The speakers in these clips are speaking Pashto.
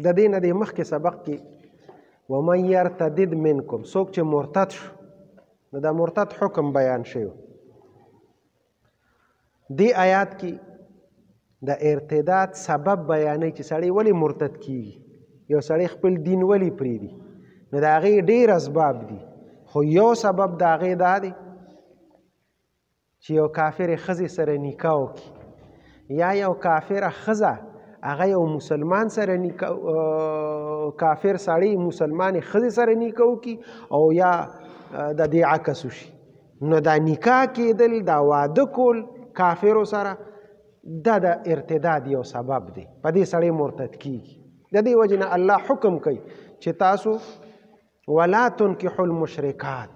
د دې نه د مخکې سبق کې ومن یرتدد منکم، څوک چې مرتد شو نو د مرتد حکم بیان شوی. دې آیات کې د ارتداد سبب بیانوي چې سړی ولې مرتد کیږي، یو سړی خپل دین ولې پرېږدي. نو د هغې ډېر اسباب دي، خو یو سبب د هغې دا دی چې یو کافرې ښځې سره نکاح وکړي، یا یو کافره ښځه هغه یو مسلمان سره کافر سړی مسلمانې ښځې سره نکاح وکړي، او یا د دې عکس وشي. نو دا نکاح کېدل، دا واده کول کافرو سره، دا د ارتداد یو سبب دی، په دې سړی مرتد کیږي. د دې وجې نه الله حکم کوي چې تاسو ولا تنکحوا المشرکات،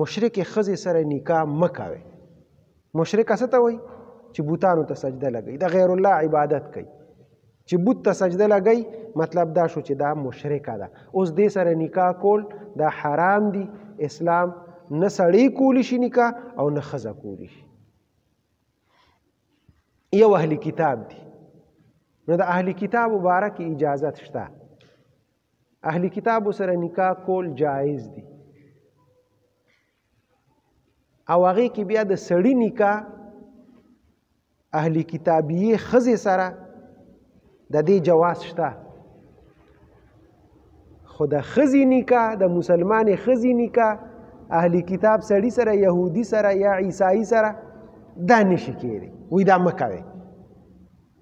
مشرکې ښځې سره نکاح مه کوئ. مشرکه څه ته وایي؟ چې بوتانو ته سجده لګوي، د غیر الله عبادت کوي. چې بوت ته سجده لګوي مطلب دا شو چې دا مشرکه ده. اوس دې سره نکاح کول دا حرام دي. اسلام نه سړی کولی شي نکاح او نه ښځه کولی شي. یو اهلی کتاب دی، نو د اهلی کتابو باره کې اجازت شته. اهلی کتابو سره نکاح کول جایز دي، او هغې کې بیا د سړي نکاح اهلی کتابیې ښځې سره د دې جواز شته. خو د ښځې نکاح، د مسلمانې ښځې نکاح اهلی کتاب سړي سره، یهودي سره یا عیسائی سره دا نشي کېدی. وایي دا مه کوئ،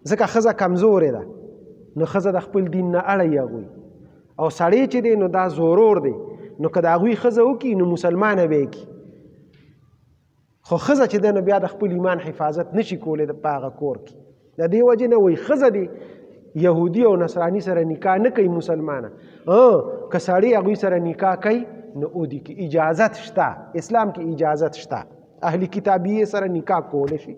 ځکه ښځه کمزورې ده، نو ښځه د خپل دین نه اړوي هغوی، او سړی چې دی نو دا زورور دی، نو که د هغوی ښځه وکړي نو مسلمانه به یې کړي. خو ښځه چې دی نو بیا د خپل ایمان حفاظت نشي کولی په هغه کور کې. د دې وجې نه وایي ښځه دی یهودي او نصراني سره نکاح نه کوي مسلمانه، که سړی هغوی سره نکاح کوي نو اودي کې اجازت شته، اسلام کې اجازت شته، اهلی کتابیې سره نکاح کولی شي.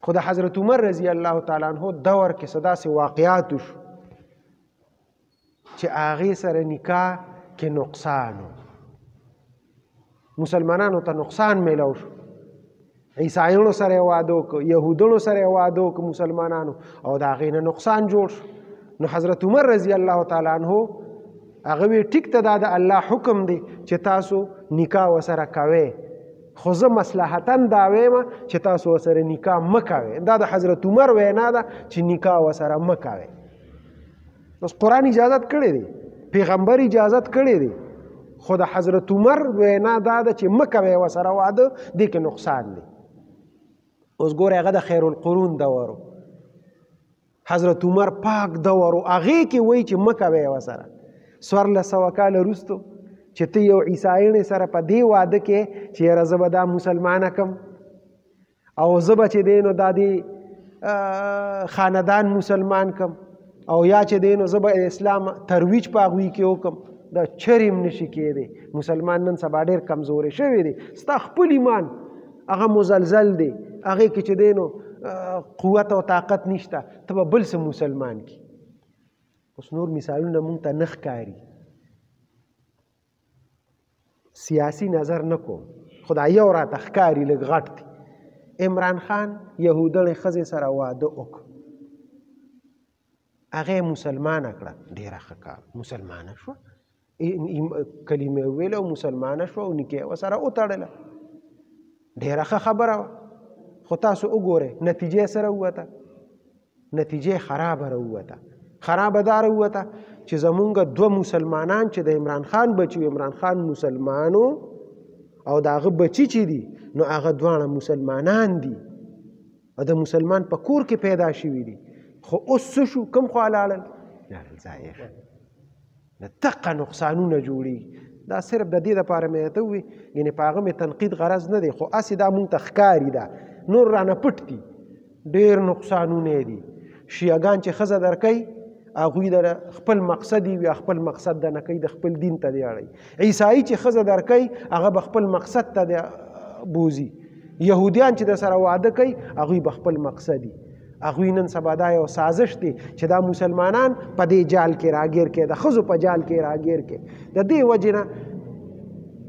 خو د حضرت عمر رضی الله تعالی عنہ دور کې څه داسې واقعات وشو چې هغې سره نکاح کې نقصان و، مسلمانانو ته نقصان میلاو شو. عیسایانو سره یې واده وکړو، یهودانو سره یې واده وکړو مسلمانانو، او د هغې نه نقصان جوړ شو. نو حضرت عمر رضی الله تعالی عنہ هغه وی ټیک ته دا د الله حکم دی چې تاسو نکاح ورسره کوئ، خو زه مصلحتاً دا وایم چې تاسو ورسره نکاح مه کوئ. دا د حضرت عمر وینا ده چې نکاح ورسره مه کوئ. اوس قرآن اجازت کړی دی، پیغمبر اجازت کړی دی، خو د حضرت عمر وینا دا ده چې مه کوئ ورسره واده، دې کې نقصان دی. اوس ګورئ هغه د خیر القرون دور و، حضرت عمر پاک دور و، هغې کې وایي چې مه کوئ ورسره. 1400 کاله وروستو چې ته یو عیسایانې سره په دې واده کې چې یاره زه به دا مسلمانه کم، او زه به چې دی نو دا دې خاندان مسلمان کم، او یا چې دی نو زه به اسلام ترویج په هغوی کې وکم، دا چرې هم نشي کېدی. مسلمان نن سبا ډېر کمزوری شوی دی، ستا خپل ایمان هغه مزلزل دی، هغې کې چې دی نو قوت او طاقت نشته، ته به بل څه مسلمان کی. اوس نور مثالونه مونږ ته نه ښکاري، سیاسی نظر نه کوم، خو دا یو راته ښکاري لږ غټ دی. عمران خان یهودنې ښځې سره واده وکړ، هغې مسلمانه کړه، ډېره ښه کار، مسلمانه شوه، کلمې وویله او مسلمانه شوه او نکاح ورسره وتړله، ډېره ښه خبره وه. خو تاسو وګورئ نتیجې سره ووته، نتیجې خرابه راووته. خرابه دا راووته چې زمونږ 2 مسلمانان چې د عمران خان بچي، عمران خان مسلمانو او د هغه بچي چې دي نو هغه دواړه مسلمانان دي او د مسلمان په کور کې پیدا شوي دي. خو اوس څه شو؟ کوم خوا لاړل؟ لاړل ځای ښه. دقه نقصانونه جوړېږي. دا صرف د دې دپاره مې درته ووي، یعنې په هغه مې تنقید غرض نه دی، خو هسې دا مونږ ته ښکاري ده، نور رانه پټ دي، ډېر نقصانونه یې دي. شیعهګان چې ښځه درکوي هغوی د خپل مقصد وي، خپل مقصد د نه کوي، د خپل دین ته دی اړوي. عیسائی چې ښځه درکوي هغه به خپل مقصد ته دی بوځي. یهودیان چې د سره واده کوي هغوی به خپل مقصدي. هغوی نن سبا دا یو سازش دی چې دا مسلمانان په دې جال کې راګیر کې، د ښځو په جال کې راګیر کې. د دې وجې نه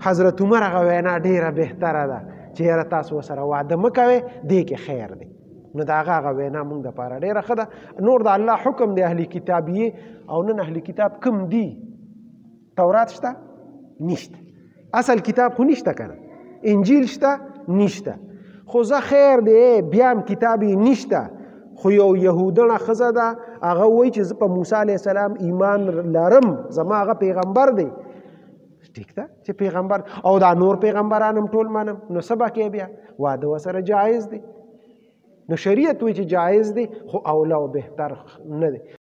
حضرت عمر هغه وینا ډېره بهتره ده چې یاره تاسو ورسره واده مه کوئ، دې کې خیر دی. نو د هغه وینا موږ دپاره ډېره ښه ده. نور د الله حکم دی اهل کتابیې او نن اهل کتاب کوم دي؟ تورات شته؟ نشته. اصل کتاب خو نشته که نه؟ انجیل شته؟ نشته. خو زه خیر دی بیا هم کتاب یې نشته، خو یو یهودنه ښځه ده هغه وایي چې زه په موسی علیه السلام ایمان لرم، زما هغه پیغمبر دی. ټیک ده چې پیغمبر او دا نور پیغمبران هم ټول منم، نو څه به کوې بیا؟ واده ورسره جایز دی. نو شریعت وایي چې جایز دی، خو اوله او بهتر نه دی.